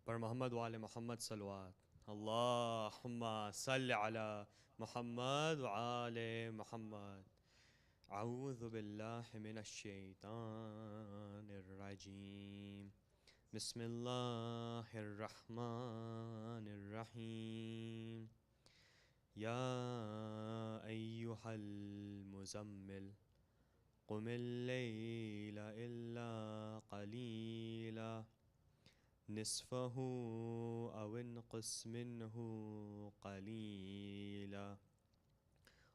पर मोहम्मद वाले मोहम्मद सलवात अल्लाहुम्मा सल्लि अला मोहम्मद वाले मोहम्मद अऊज़ु बिल्लाहि मिनश शैतानिर रजीम बिस्मिल्लाहिर रहमानिर रहीम या अय्युहल मुज़म्मिल क़ुमिल लैला इल्ला क़लीला निस्फ़हु अव इन्क़ुस मिन्हु क़लीला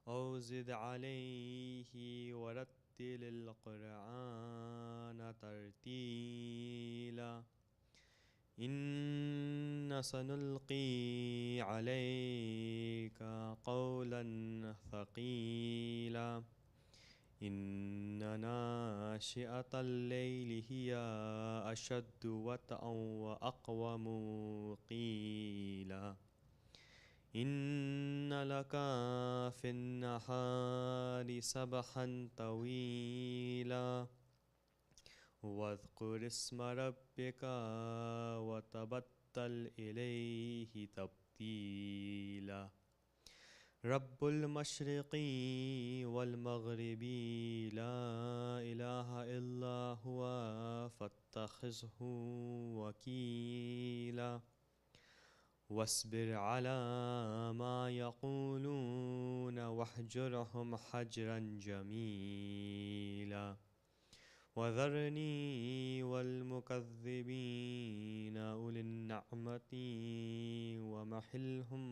औ ज़िद अलैहि वरत्तिलिल क़ुरआन तरतीला इन्ना सनुल्क़ी अलैका क़ौलन थक़ीला इन्ना नाशिअतल लैलि हिया अशद्दु वतअन व अक़वमु क़ीला इन्ना लका फ़िन्नहारि सबहन तवीला वज़्कुर इस्म रब्बिका वतबत्तल इलैहि तब्तीला रब्बुल मशरिक़ी वल मग़रिबी ला इलाहा इल्ला हुवा फ़त्तख़िज़हु वकीला वस्बिर अला मा यक़ूलून वहजुरहुम हजरन जमीला वज़रनी वल मुकज़्ज़िबीन उलिन निअमति वमहिलहुम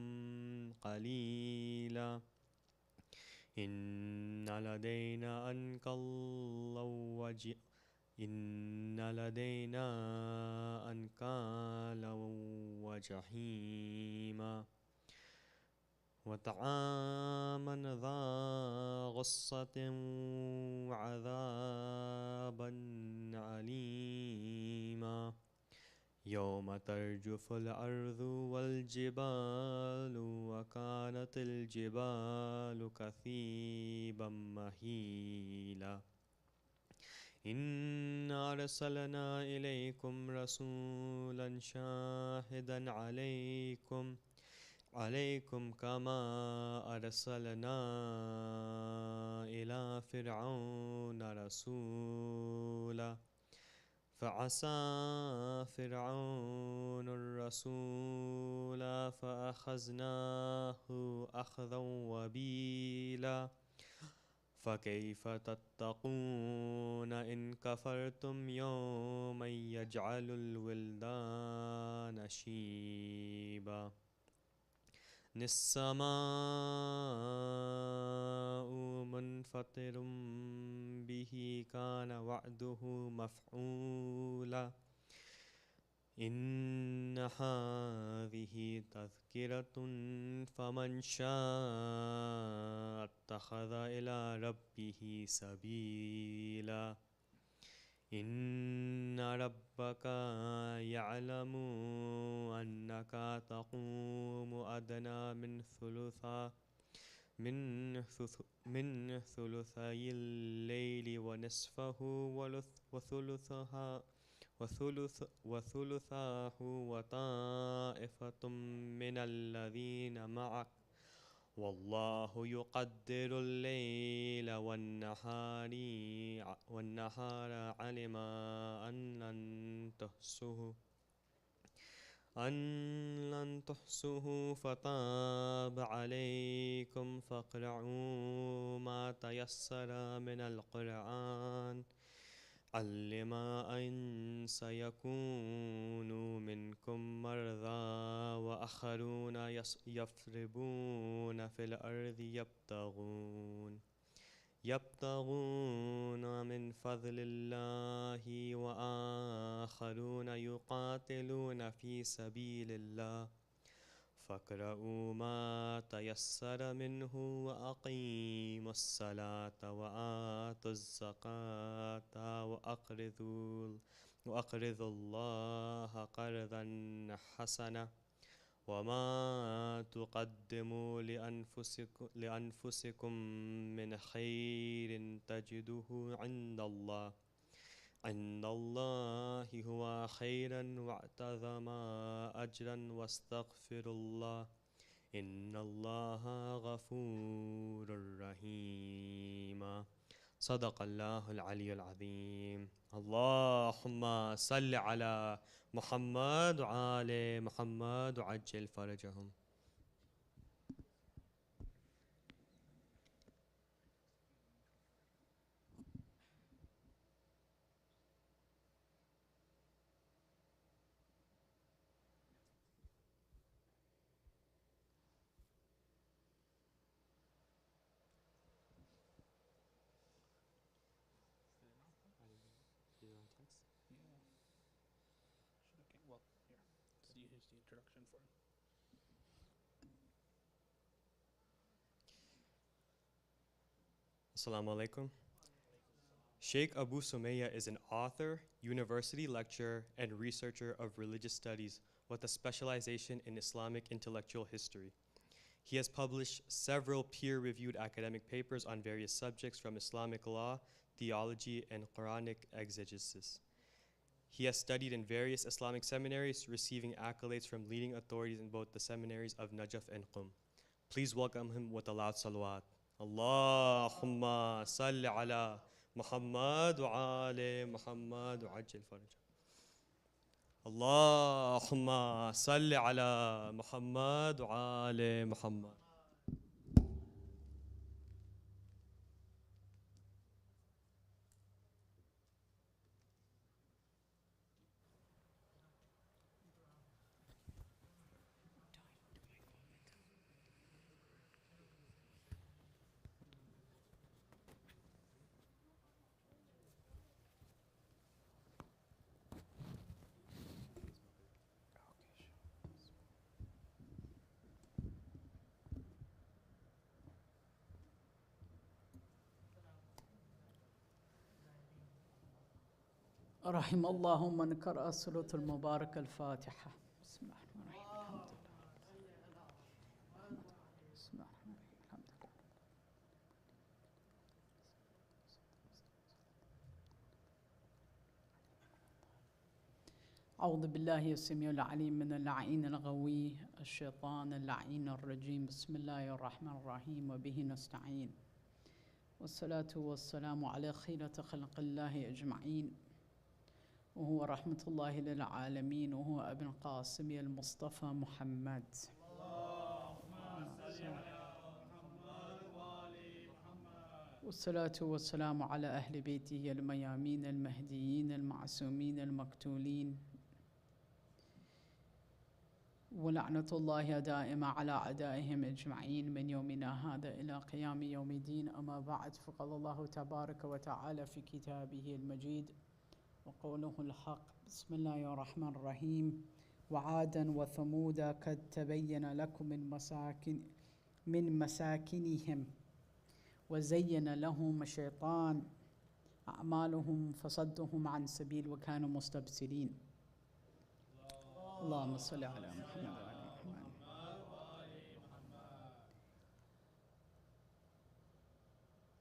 क़लीला इन्ना लदैना अनकाला व जहीमा वतआमन ज़ा गुस्सतिन वअज़ाबन अलीमा यौम तर्जुफ़ुल अर्ज़ु वल जिबालु वकानतिल जिबालु कसीबम महीला इन्ना अरसलना इलैकुम रसूलन शाहिदन अलैकुम कमा अरसलना इला फ़िरऔन रसूला फ़असा फ़िरऔनुर रसूला फ़अख़ज़नाहु अख़ज़न वबीला फ़कैफ़ तत्तक़ून इन कफ़रतुम यौमन यजअलुल विल्दान शीबा निस्समाउ मुन्फ़तिरुम बिही कान वअदुहु मफ़ऊला इन्ना हाज़िही तज़किरतुन फ़मन शाअ अत्तख़ज़ इला रब्बिही सबीला इन्ना रब्बका यअलमु अन्नका तक़ूमु अदना मिन सुलुसैल लैलि व निस्फ़हु वसुलुसाहु व ताइफ़तुम मिनल्लज़ीन मअक वल्लाहु युक़द्दिरुल लैला वन्नहारा अलिमा अन लन तुहसूहु फ़ताब अलैकुम फ़क़रऊ मा तयस्सर मिनल क़ुरआन अल्लिमा अन सयकूनु मिनकुम मर्ज़ा व आख़रून यफ़्रिबून फ़िल अर्ज़ि यब्तगून मिन फ़ज़लिल्लाहि व आख़रून युक़ातिलून फ़ी सबीलिल्लाह फ़क़रऊ मा तयस्सर मिन्हु व अक़ीमुस्सलात व आतुज़्ज़कात व अक़रिज़ुल्लाह क़र्ज़न हसना वमा तुक़द्दिमू लिअन्फुसिकुम मिन खैरिन तजिदुहु इंदल्लाह عند الله هو خيرا واعتظم أجرا واستغفر الله إن الله غفور رحيم صدق الله العلي العظيم اللهم صل على محمد وآل محمد وعجل فرجهم. Assalamu alaikum. Shaykh Abu Sumayya is an author, university lecturer, and researcher of religious studies with a specialization in Islamic intellectual history. He has published several peer-reviewed academic papers on various subjects from Islamic law, theology, and Quranic exegesis. He has studied in various Islamic seminaries, receiving accolades from leading authorities in both the seminaries of Najaf and Qum. Please welcome him with a loud salawat. Allahumma salli ala Muhammad wa ali Muhammad wa ajil faraj. Allahumma salli ala Muhammad wa ali Muhammad. رحم الله من قرأ السورة المباركة الفاتحة. بسم الله الرحمن الرحيم. الحمد لله. بسم الله الرحمن الرحيم. الحمد لله. أعوذ بالله السميع العليم من اللعين الغوي الشيطان اللعين الرجيم. بسم الله الرحمن الرحيم وبه نستعين والصلاة والسلام على خيرة خلق الله أجمعين وهو رحمة الله للعالمين وهو ابن القاسم المصطفى محمد. والصلاة والسلام على أهل بيته الميامين المهديين المعصومين المقتولين ولعنة الله دائمة على أعدائهم أجمعين من يومنا هذا إلى قيام يوم الدين. أما بعد، فقال الله تبارك وتعالى في كتابه المجيد وقوله الحق. بسم الله الرحمن الرحيم. وعادا وثمود قد تبين لكم من مساكنهم وزين لهم الشيطان أعمالهم فصدهم عن سبيل وكانوا مستبصرين. اللهم صل على محمد وعلى محمد.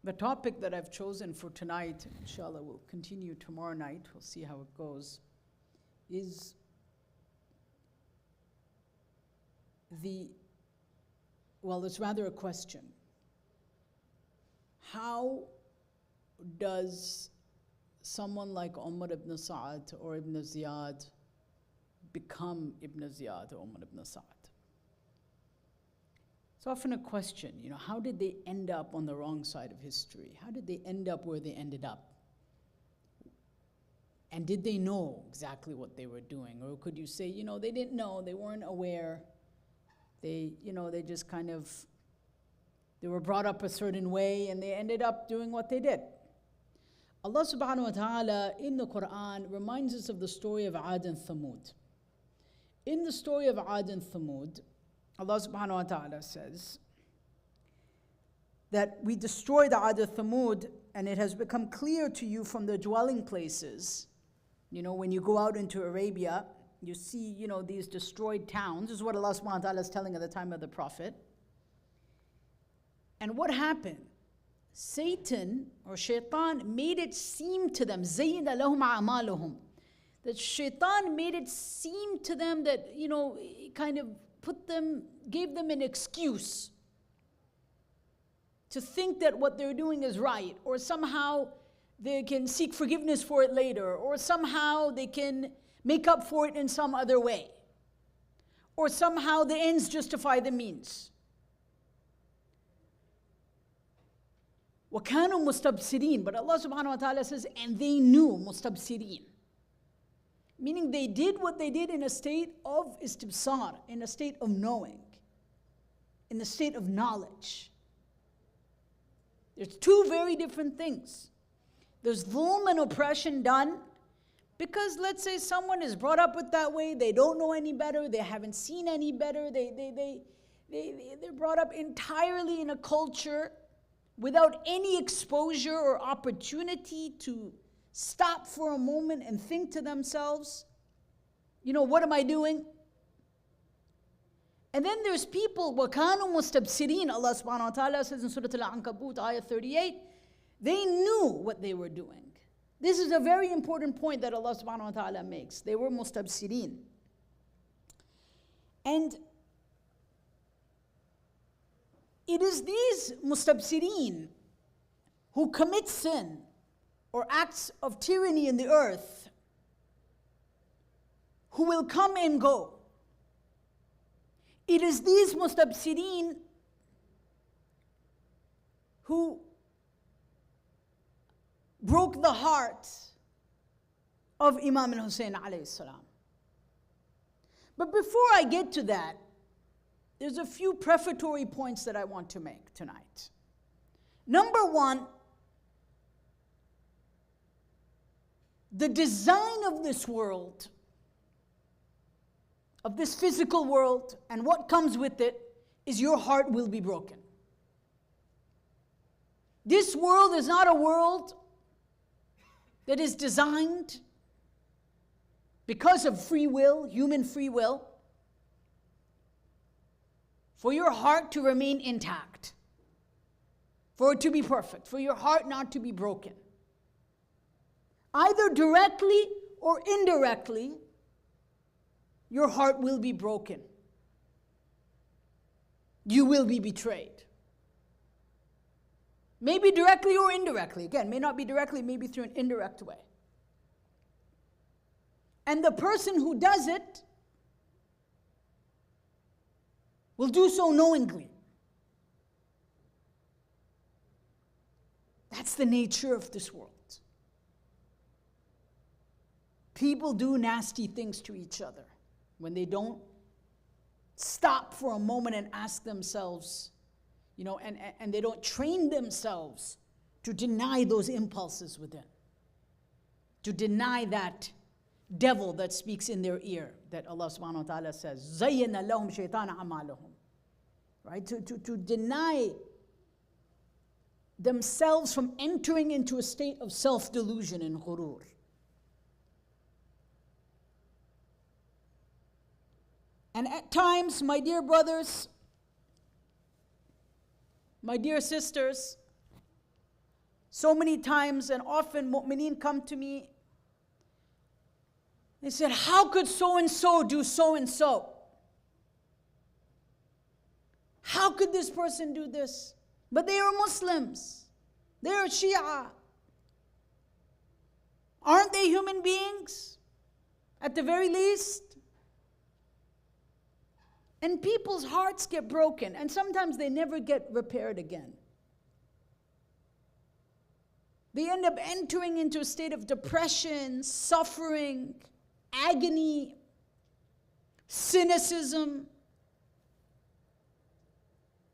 The topic that I've chosen for tonight, inshallah we'll continue tomorrow night, we'll see how it goes, is it's rather a question. How does someone like Umar ibn Sa'ad or Ibn Ziyad become Ibn Ziyad or Umar ibn Sa'ad? It's often a question, how did they end up on the wrong side of history? How did they end up where they ended up? And did they know exactly what they were doing? Or could you say, they didn't know, they weren't aware, they just kind of, they were brought up a certain way and they ended up doing what they did. Allah subhanahu wa ta'ala in the Quran reminds us of the story of Ad and Thamud. In the story of Ad and Thamud, Allah subhanahu wa ta'ala says that we destroyed Ad and Thamud, and it has become clear to you from the dwelling places. When you go out into Arabia, you see, these destroyed towns. This is what Allah subhanahu wa ta'ala is telling at the time of the Prophet. And what happened? Satan or shaitan made it seem to them, زَيِّنَ لَهُمْ أَعْمَالُهُم, that shaitan made it seem to them that, kind of gave them an excuse to think that what they're doing is right, or somehow they can seek forgiveness for it later, or somehow they can make up for it in some other way, or somehow the ends justify the means. وَكَانُوا مُسْتَبْصِرِينَ, but Allah subhanahu wa ta'ala says, and they knew, mustabsirin. Meaning they did what they did in a state of istibsar, in a state of knowing, in a state of knowledge. There's two very different things. There's dhulm and oppression done because, let's say, someone is brought up with that way, they don't know any better, they haven't seen any better, they're brought up entirely in a culture without any exposure or opportunity to stop for a moment and think to themselves, what am I doing? And then there's people, وَكَانُوا مُسْتَبْصِرِينَ, Allah subhanahu wa ta'ala says in Surah Al-Ankabut, ayah 38, they knew what they were doing. This is a very important point that Allah subhanahu wa ta'ala makes. They were mustabsirin. And it is these mustabsirin who commit sin or acts of tyranny in the earth who will come and go. It is these mustabsirin who broke the heart of Imam al-Hussein alayhi salam. But before I get to that, there's a few prefatory points that I want to make tonight. Number one, the design of this world, of this physical world, and what comes with it, is your heart will be broken. This world is not a world that is designed because of free will, human free will, for your heart to remain intact, for it to be perfect, for your heart not to be broken. Either directly or indirectly, your heart will be broken. You will be betrayed. Maybe directly or indirectly. Again, may not be directly, maybe through an indirect way. And the person who does it will do so knowingly. That's the nature of this world. People do nasty things to each other when they don't stop for a moment and ask themselves, and they don't train themselves to deny those impulses within, to deny that devil that speaks in their ear that Allah subhanahu wa ta'ala says, زَيَّنَ لَهُمْ شَيْطَانَ أَعْمَالُهُم. Right? To deny themselves from entering into a state of self-delusion and ghurur. And at times, my dear brothers, my dear sisters, so many times and often mu'mineen come to me. They said, how could so-and-so do so-and-so? How could this person do this? But they are Muslims. They are Shia. Aren't they human beings? At the very least. And people's hearts get broken, and sometimes they never get repaired again. They end up entering into a state of depression, suffering, agony, cynicism,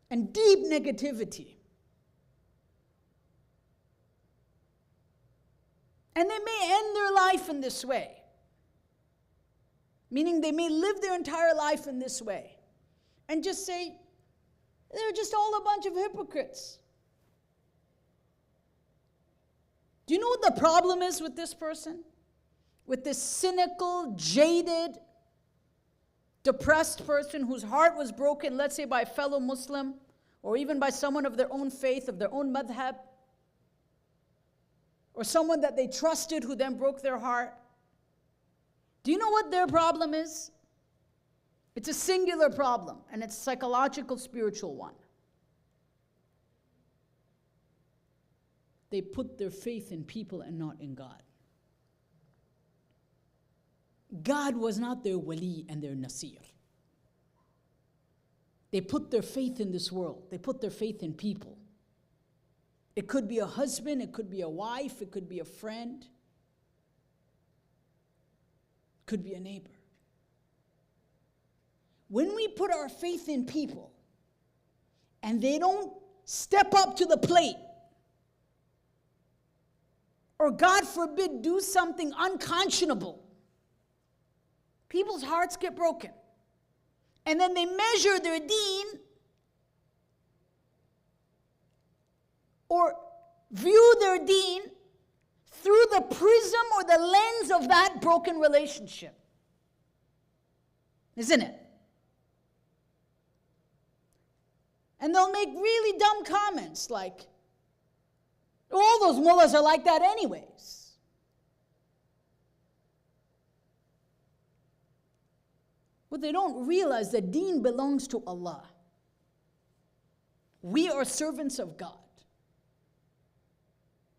and deep negativity. And they may end their life in this way. Meaning they may live their entire life in this way. And just say, they're just all a bunch of hypocrites. Do you know what the problem is with this person? With this cynical, jaded, depressed person whose heart was broken, let's say by a fellow Muslim, or even by someone of their own faith, of their own madhab, or someone that they trusted who then broke their heart. Do you know what their problem is? It's a singular problem, and it's a psychological, spiritual one. They put their faith in people and not in God. God was not their wali and their nasir. They put their faith in this world. They put their faith in people. It could be a husband, it could be a wife, it could be a friend, it could be a neighbor. When we put our faith in people and they don't step up to the plate, or God forbid, do something unconscionable, people's hearts get broken. And then they measure their deen or view their deen through the prism or the lens of that broken relationship. Isn't it? And they'll make really dumb comments like, all those mullahs are like that anyways. But they don't realize that deen belongs to Allah. We are servants of God.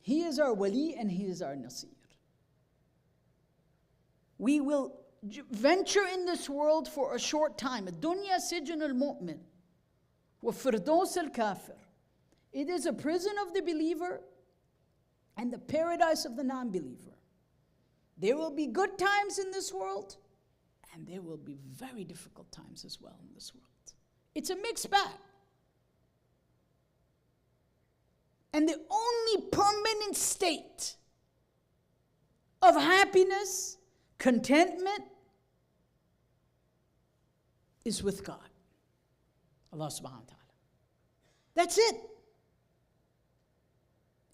He is our wali and He is our nasir. We will venture in this world for a short time. Dunya sijn al-mu'min wa firdaus al-kafir. It is a prison of the believer and the paradise of the non-believer. There will be good times in this world, and there will be very difficult times as well in this world. It's a mixed bag. And the only permanent state of happiness, contentment, is with God. Allah subhanahu wa ta'ala. That's it.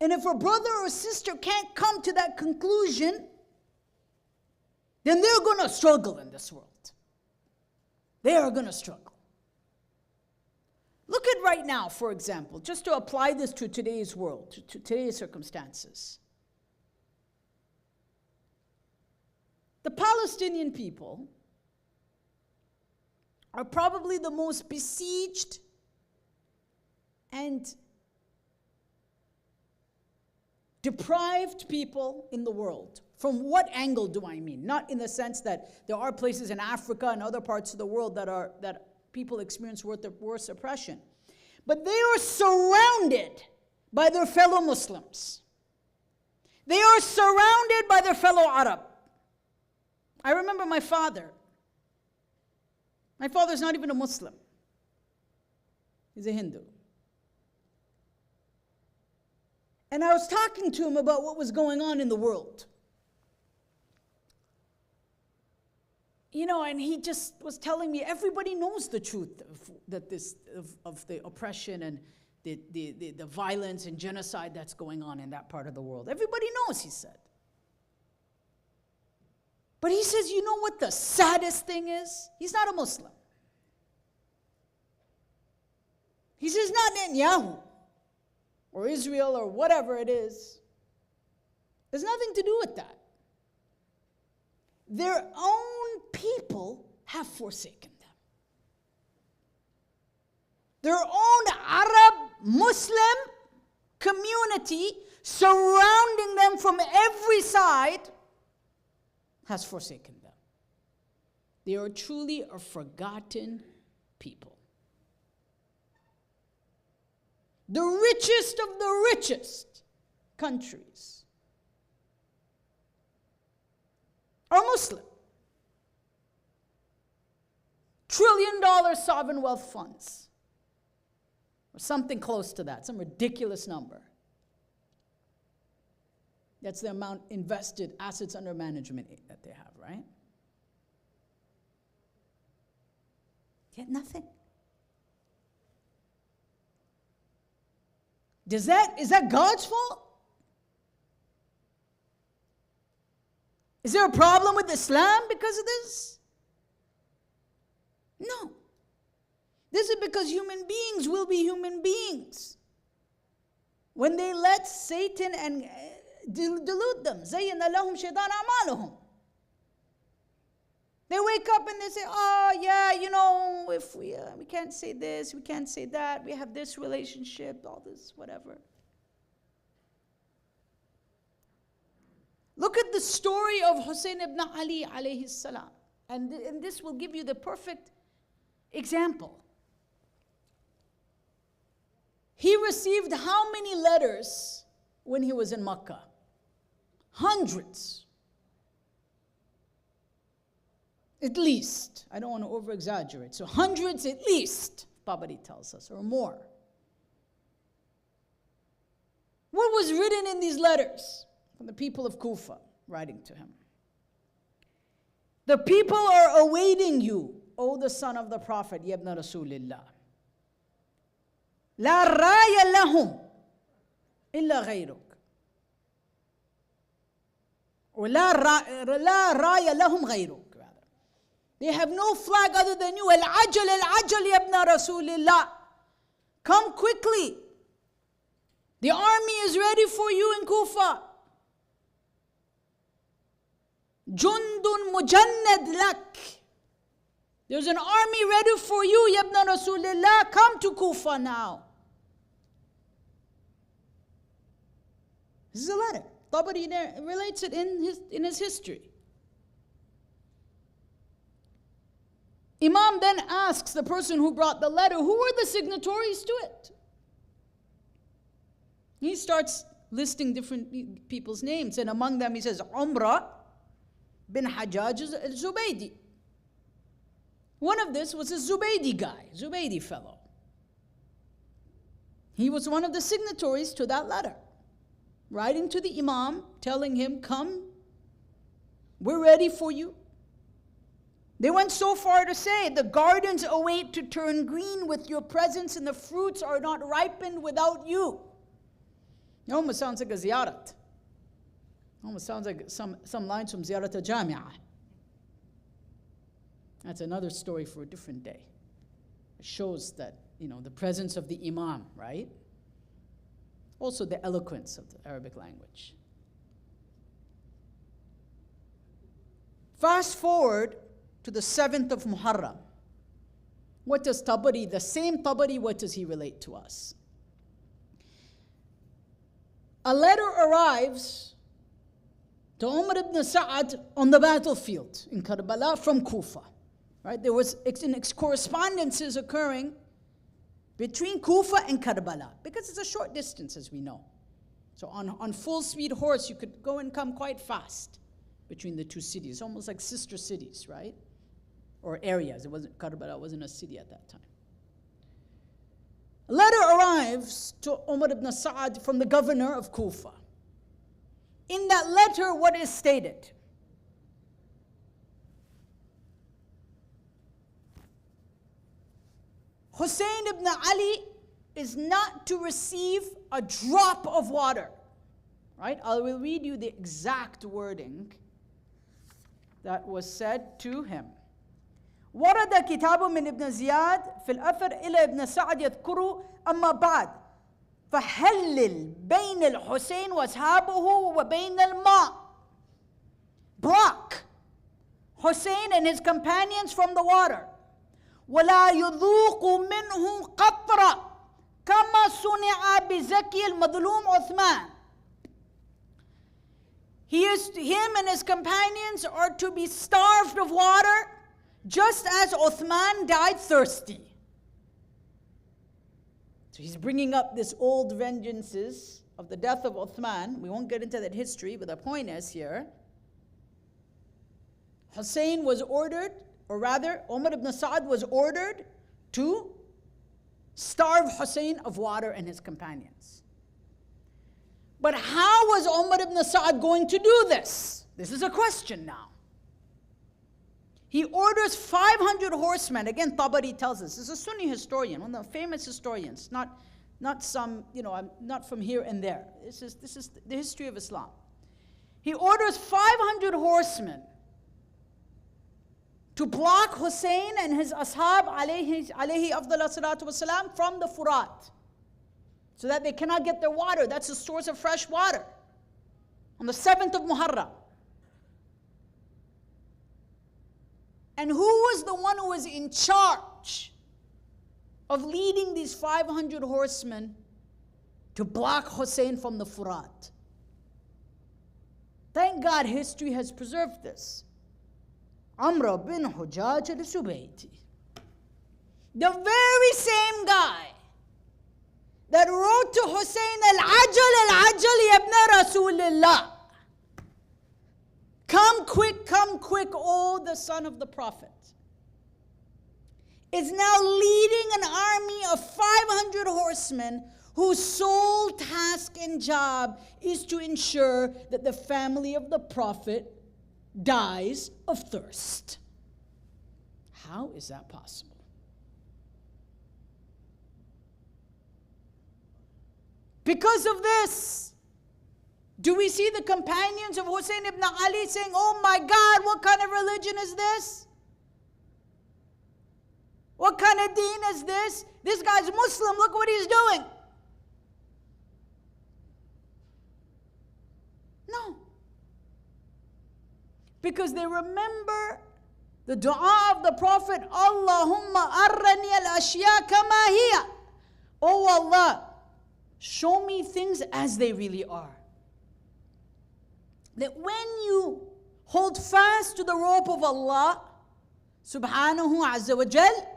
And if a brother or sister can't come to that conclusion, then they're going to struggle in this world. They are going to struggle. Look at right now, for example, just to apply this to today's world, to today's circumstances. The Palestinian people are probably the most besieged and deprived people in the world. From what angle do I mean? Not in the sense that there are places in Africa and other parts of the world that people experience worse oppression. But they are surrounded by their fellow Muslims. They are surrounded by their fellow Arab. I remember my father. My father's not even a Muslim. He's a Hindu. And I was talking to him about what was going on in the world. You know, and he just was telling me everybody knows the truth of the oppression and the violence and genocide that's going on in that part of the world. Everybody knows, he said. But he says, you know what the saddest thing is? He's not a Muslim. He says, not Netanyahu or Israel or whatever it is. There's nothing to do with that. Their own people have forsaken them. Their own Arab Muslim community surrounding them from every side has forsaken them. They are truly a forgotten people. The richest of the richest countries are Muslim. $1 trillion sovereign wealth funds, or something close to that, some ridiculous number. That's the amount invested, assets under management that they have, right? Yet nothing. Is that God's fault? Is there a problem with Islam because of this? No. This is because human beings will be human beings. When they let Satan and delude them. زَيَّنَ لَهُمْ شَيْطَانُ أَعْمَالُهُم. They wake up and they say, oh yeah, if we can't say this, we can't say that, we have this relationship, all this, whatever. Look at the story of Hussein ibn Ali alayhi salam. And this will give you the perfect example. He received how many letters when he was in Makkah? Hundreds. At least. I don't want to over-exaggerate. So hundreds at least, Tabari tells us, or more. What was written in these letters from the people of Kufa writing to him? The people are awaiting you, O the son of the Prophet, Yabna Rasulillah. La raya lahum illa ghayruk. Or la raya lahum ghayruk. They have no flag other than you. Al-ajal, al-ajal, yabna Rasulillah. Come quickly. The army is ready for you in Kufa. Jundun mujannad lak. There's an army ready for you, yabna Rasulillah. Come to Kufa now. This is a letter. Tabari relates it in his history. Imam then asks the person who brought the letter, who were the signatories to it? He starts listing different people's names, and among them he says, Umrah bin Hajjaj al-Zubaydi. One of this was a Zubaydi guy, Zubaydi fellow. He was one of the signatories to that letter, writing to the Imam, telling him, come, we're ready for you. They went so far to say, the gardens await to turn green with your presence, and the fruits are not ripened without you. It almost sounds like a ziyarat. Almost sounds like some lines from Ziyarat al-Jami'ah. That's another story for a different day. It shows that, the presence of the Imam, right? Also the eloquence of the Arabic language. Fast forward to the 7th of Muharram. What does Tabari, the same Tabari, what does he relate to us? A letter arrives to Umar ibn Sa'ad on the battlefield in Karbala from Kufa. Right? There was correspondences occurring between Kufa and Karbala, because it's a short distance, as we know. So on full speed horse, you could go and come quite fast between the two cities, almost like sister cities, right? Or areas. Karbala wasn't a city at that time. A letter arrives to Umar ibn Sa'ad from the governor of Kufa. In that letter, what is stated? Hussein ibn Ali is not to receive a drop of water. Right? I will read you the exact wording that was said to him. ورد كتاب من ابن زياد في الأثر إلى ابن سعد يذكر أما بعد فحلل بين الحسين وأصحابه وبين الماء. Block Hussein and his companions from the water. ولا يذوق منه قطرة كما صنع بزكي المظلوم عثمان. Him and his companions are to be starved of water, just as Uthman died thirsty. So he's bringing up this old vengeances of the death of Uthman. We won't get into that history, but the point is here, Hussein was ordered, or rather, Umar ibn Sa'ad was ordered to starve Hussein of water and his companions. But how was Umar ibn Sa'ad going to do this? This is a question now. He orders 500 horsemen. Again, Tabari tells us. This is a Sunni historian, one of the famous historians, not some, not from here and there. This is the history of Islam. He orders 500 horsemen to block Hussein and his ashab alayhi afdal salatu wasalam from the Furat, so that they cannot get their water. That's the source of fresh water. On the 7th of Muharram. And who was the one who was in charge of leading these 500 horsemen to block Hussein from the Furat? Thank God history has preserved this. Amr bin Hujaj al-Subayti. The very same guy that wrote to Hussein, Al-Ajal Rasulillah. Come quick, oh the son of the Prophet, is now leading an army of 500 horsemen whose sole task and job is to ensure that the family of the Prophet dies of thirst. How is that possible? Because of this, do we see the companions of Hussein ibn Ali saying, oh my God, what kind of religion is this? What kind of deen is this? This guy's Muslim, look what he's doing. No. Because they remember the dua of the Prophet, Allahumma arrani al-ashya kama hiya. Oh Allah, show me things as they really are. That when you hold fast to the rope of Allah, subhanahu azza wa jal,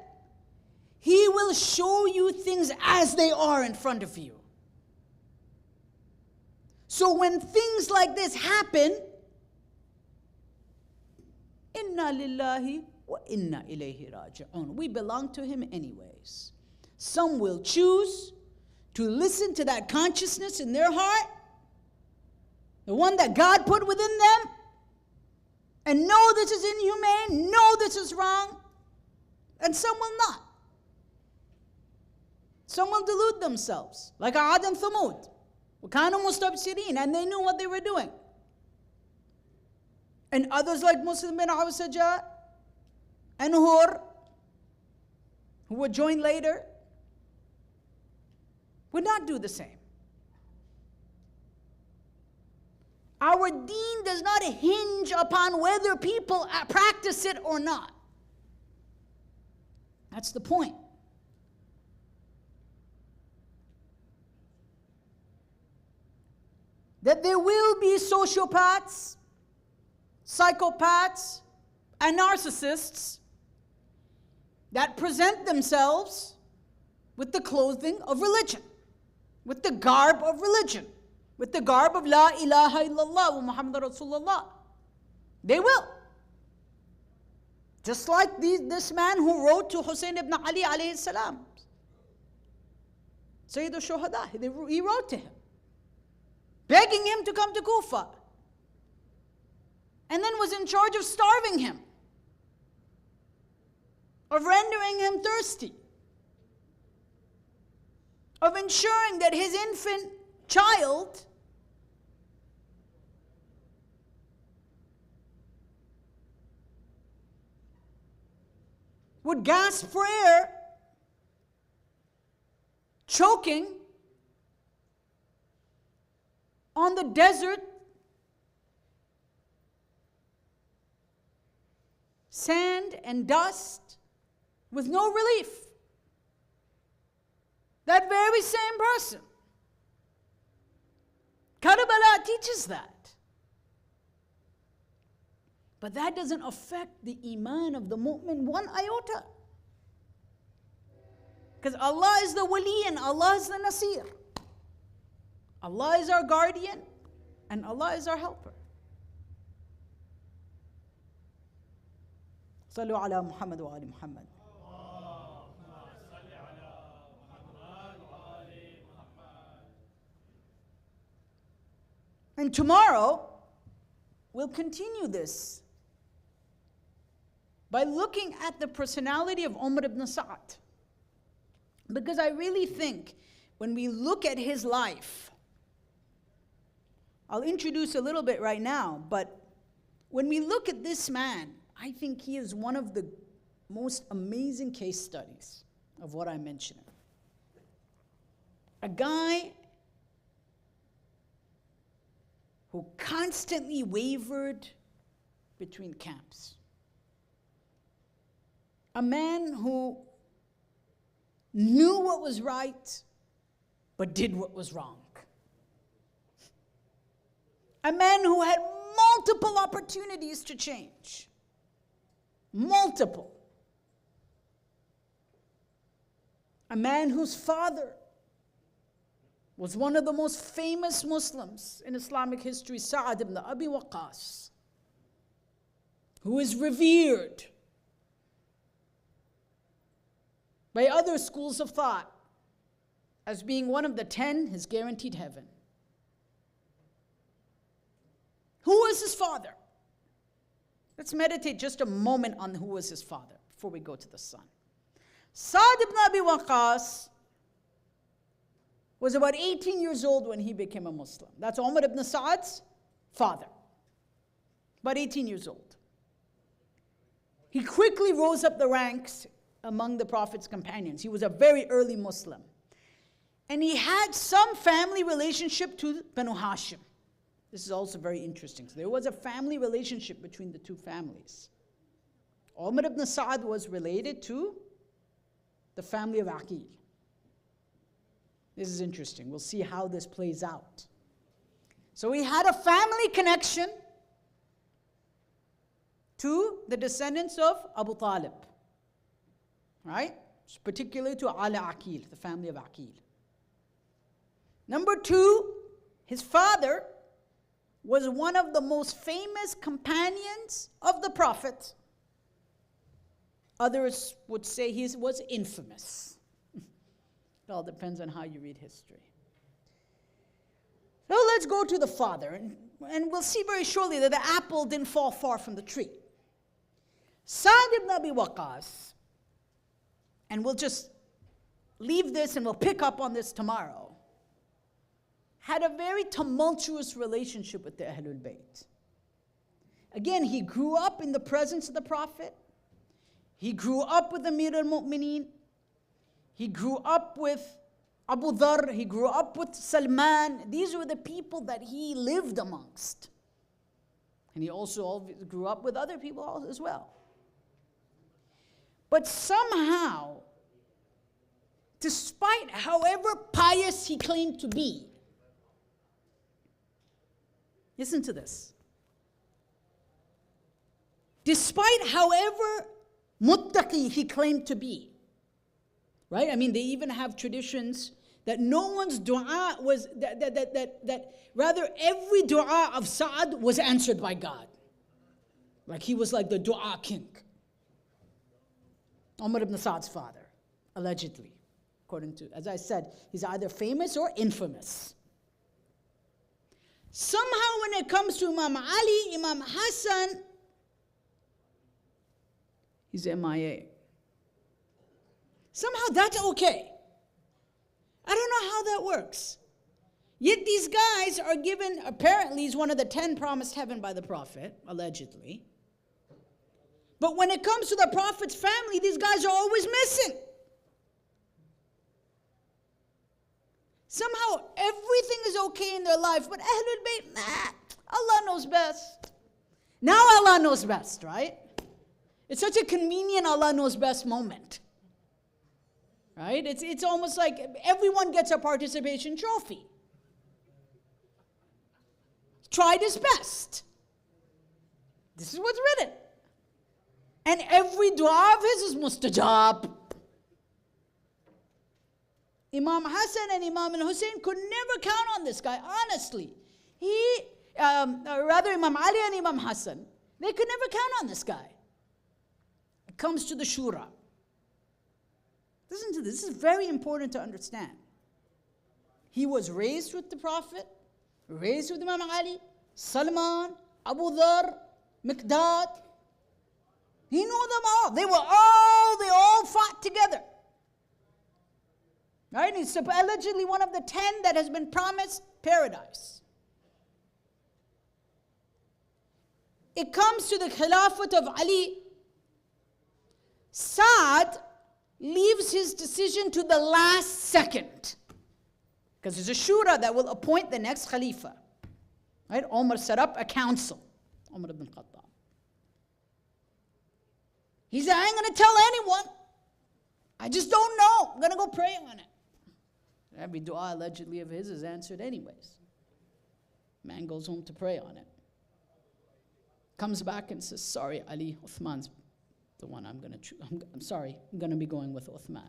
He will show you things as they are in front of you. So when things like this happen, inna lillahi wa inna ilayhi raji'un. We belong to Him anyways. Some will choose to listen to that consciousness in their heart, the one that God put within them, and know this is inhumane, know this is wrong, and some will not. Some will delude themselves, like Ad and Thamud. وَكَانُوا مُسْتَبْصِرِينَ, and they knew what they were doing. And others like Muslim bin Awsaja and Hur, who were joined later, would not do the same. Our deen does not hinge upon whether people practice it or not. That's the point. That there will be sociopaths, psychopaths, and narcissists that present themselves with the clothing of religion, with the garb of religion, with the garb of La ilaha illallah wa Muhammad Rasulullah. They will. Just like this man who wrote to Hussein ibn Ali alayhi salam, Sayyid al-Shuhada, he wrote to him, begging him to come to Kufa, and then was in charge of starving him, of rendering him thirsty, of ensuring that his infant child would gasp for air, choking on the desert sand and dust with no relief. That very same person. Karbala teaches that. But that doesn't affect the iman of the mu'min one iota. Because Allah is the wali and Allah is the nasir. Allah is our guardian and Allah is our helper. Sallu ala Muhammad wa ali Muhammad. And tomorrow, we'll continue this by looking at the personality of Umar ibn Sa'd. Because I really think when we look at his life, I'll introduce a little bit right now, but when we look at this man, I think he is one of the most amazing case studies of what I'm mentioning. A guy who constantly wavered between camps. A man who knew what was right, but did what was wrong. A man who had multiple opportunities to change. Multiple. A man whose father was one of the most famous Muslims in Islamic history, Sa'ad ibn Abi Waqqas, who is revered by other schools of thought as being one of the 10 his guaranteed heaven. Who was his father? Let's meditate just a moment on who was his father before we go to the son. Sa'ad ibn Abi Waqqas was about 18 years old when he became a Muslim. That's Umar ibn Sa'ad's father. About 18 years old. He quickly rose up the ranks among the Prophet's companions. He was a very early Muslim. And he had some family relationship to Banu Hashim. This is also very interesting. So there was a family relationship between the two families. Umar ibn Sa'ad was related to the family of Aqil. This is interesting. We'll see how this plays out. So he had a family connection to the descendants of Abu Talib. Right? Particularly to Ala Aqil, the family of Aqil. Number two, his father was one of the most famous companions of the Prophet. Others would say he was infamous. It all depends on how you read history. So let's go to the father, and we'll see very shortly that the apple didn't fall far from the tree. Sa'ad ibn Abi Waqqas, and we'll just leave this and we'll pick up on this tomorrow, had a very tumultuous relationship with the Ahlul Bayt. Again, he grew up in the presence of the Prophet. He grew up with Amir al-Mu'mineen. He grew up with Abu Dharr. He grew up with Salman. These were the people that he lived amongst. And he also grew up with other people as well. But somehow, despite however pious he claimed to be, listen to this. Despite however muttaqi he claimed to be, right? I mean, they even have traditions that no one's dua was, that rather every dua of Sa'ad was answered by God. Like he was like the dua king. Umar ibn Sa'ad's father, allegedly, according to, as I said, he's either famous or infamous. Somehow when it comes to Imam Ali, Imam Hassan, he's MIA. Somehow that's okay. I don't know how that works. Yet these guys are given, apparently he's one of the 10 promised heaven by the Prophet, allegedly. But when it comes to the Prophet's family, these guys are always missing. Somehow everything is okay in their life, but Ahlul Bayt, nah, Allah knows best. Now Allah knows best, right? It's such a convenient Allah knows best moment. Right? It's almost like everyone gets a participation trophy. Tried his best. This is what's written. And every dua of his is mustajab. Imam Hassan and Imam al-Hussein could never count on this guy, honestly. Imam Ali and Imam Hassan, they could never count on this guy. It comes to the shura. Listen to this. This is very important to understand. He was raised with the Prophet, raised with Imam Ali, Salman, Abu Dharr, Miqdad. He knew them all. They all fought together. Right? He's allegedly one of the 10 that has been promised paradise. it comes to the Khilafat of Ali, Saad leaves his decision to the last second. Because there's a shura that will appoint the next Khalifa. Right? Umar set up a council. Umar ibn Khattab. He said, I ain't going to tell anyone. I just don't know. I'm going to go pray on it. Every dua allegedly of his is answered anyways. Man goes home to pray on it. Comes back and says, sorry, Ali, Uthman's the one I'm going to choose. I'm sorry, I'm going to be going with Uthman.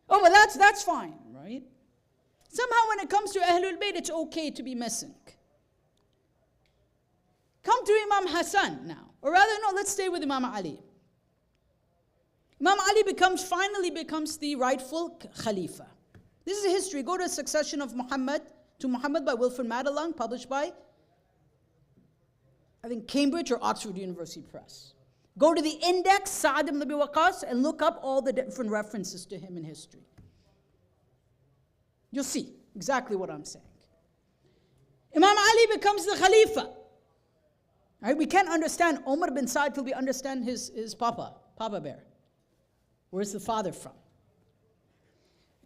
Oh, well, that's fine, right? Somehow when it comes to Ahlul Bayt, it's okay to be missing. Come to Imam Hassan now. Or rather, no, let's stay with Imam Ali. Imam Ali finally becomes the rightful Khalifa. This is a history. Go to Succession of Muhammad by Wilfred Madelung, published by, I think, Cambridge or Oxford University Press. Go to the index, Sa'd ibn Abi Waqqas, and look up all the different references to him in history. You'll see exactly what I'm saying. Imam Ali becomes the Khalifa. Right? We can't understand Umar bin Sa'd till we understand his Papa Bear. Where's the father from?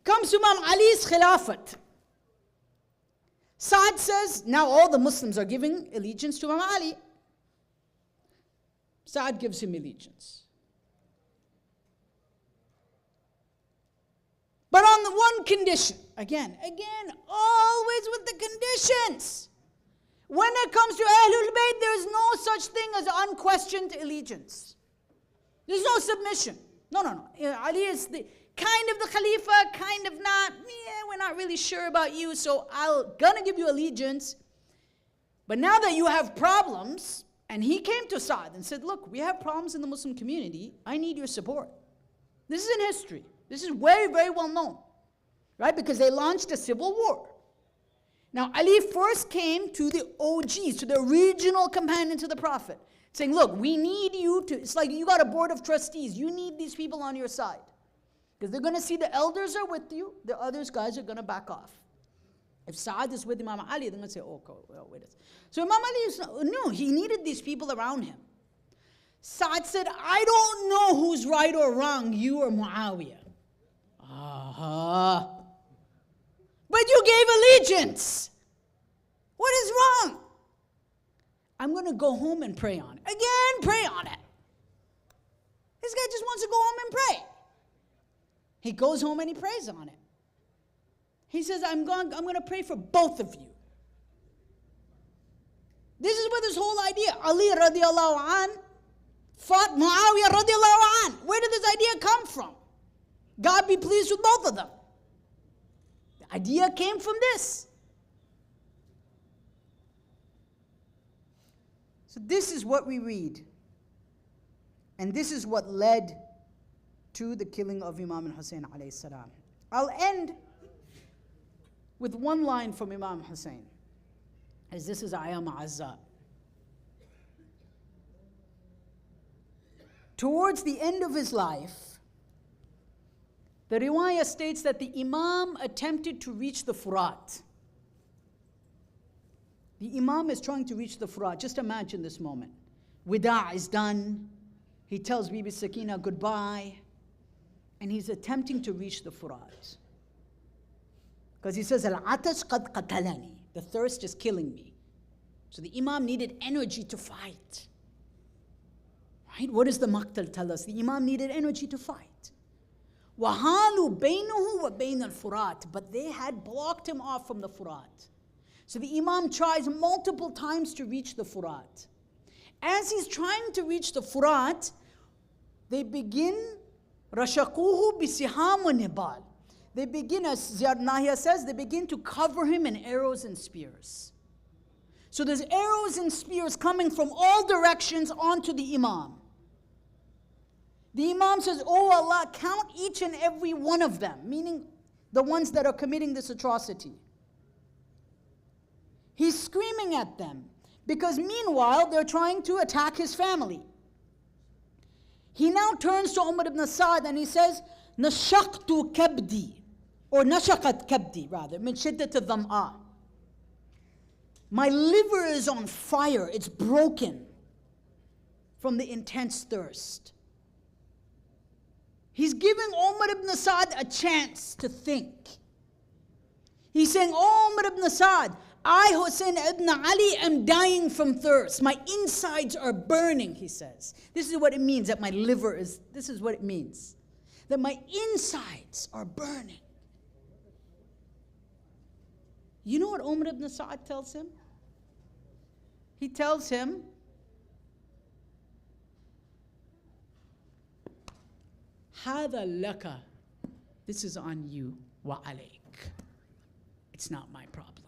Comes to Imam Ali's Khilafat. Sa'd says, now all the Muslims are giving allegiance to Imam Ali. Sa'd gives him allegiance. But on the one condition, again, always with the conditions. When it comes to Ahlul Bayt, there is no such thing as unquestioned allegiance. There's no submission. No. Ali is the kind of the Khalifa, kind of not. Yeah, we're not really sure about you, so I'm gonna give you allegiance. But now that you have problems, and he came to Sa'd and said, look, we have problems in the Muslim community. I need your support. This is in history. This is very, very well known. Right? Because they launched a civil war. Now, Ali first came to the OGs, to the original companions of the Prophet, saying, look, we need you to, it's like you got a board of trustees. You need these people on your side. Because they're going to see the elders are with you. The others guys are going to back off. If Sa'd is with Imam Ali, they're going to say, oh, wait a second. So Imam Ali no, he needed these people around him. Sa'd said, I don't know who's right or wrong, you or Muawiyah. But you gave allegiance. What is wrong? I'm going to go home and pray on it. Again, pray on it. This guy just wants to go home and pray. He goes home and he prays on it. He says, I'm going to pray for both of you. This is where this whole idea, Ali radiallahu an fought Muawiyah radiallahu an. Where did this idea come from? God be pleased with both of them. The idea came from this. So this is what we read. And this is what led to the killing of Imam al-Hussein alayhi salam. I'll end with one line from Imam Hussein, as this is Ayam Azza. Towards the end of his life, the riwayah states that the Imam attempted to reach the Furat. The Imam is trying to reach the Furat. Just imagine this moment. Wida' is done. He tells Bibi Sakina goodbye. And he's attempting to reach the Furat. Because he says, Al-atash qad qatalani. The thirst is killing me. So the Imam needed energy to fight. Right? What does the Maqtal tell us? The Imam needed energy to fight. وَحَالُ بَيْنُهُ وَبَيْنَ الْفُرَاتِ. But they had blocked him off from the Furat. So the Imam tries multiple times to reach the Furat. As he's trying to reach the Furat, they begin رَشَقُوهُ بِسِحَامُ وَنِبَالٍ. They begin, as Ziyad Nahia says, they begin to cover him in arrows and spears. So there's arrows and spears coming from all directions onto the Imam. The Imam says, oh Allah, count each and every one of them, meaning the ones that are committing this atrocity. He's screaming at them because meanwhile they're trying to attack his family. He now turns to Umar ibn Sa'd and he says, Nashaqtu kabdi, or nashaqat kabdi rather, min shiddat al-dham'a. My liver is on fire, it's broken. from the intense thirst. He's giving Umar ibn Sa'd a chance to think. He's saying, "Oh, Umar ibn Sa'd, I, Hussein ibn Ali, am dying from thirst. My insides are burning," he says. This is what it means that my liver is, this is what it means. That my insides are burning. You know what Umar ibn Sa'd tells him? He tells him, "Hada laka," this is on you, wa alayk. It's not my problem.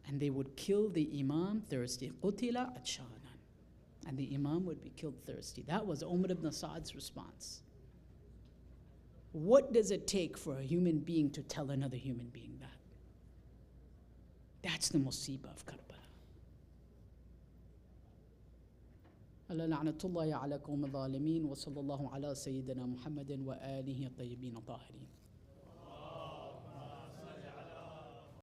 And they would kill the Imam thirsty. Qutila atshanan. And the Imam would be killed thirsty. That was Umar ibn Sa'd's response. What does it take for a human being to tell another human being that? That's the musibah of Karbala. ألا لعنة الله على قوم الظالمين وصلى الله على سيدنا محمد وآله الطيبين الطاهرين.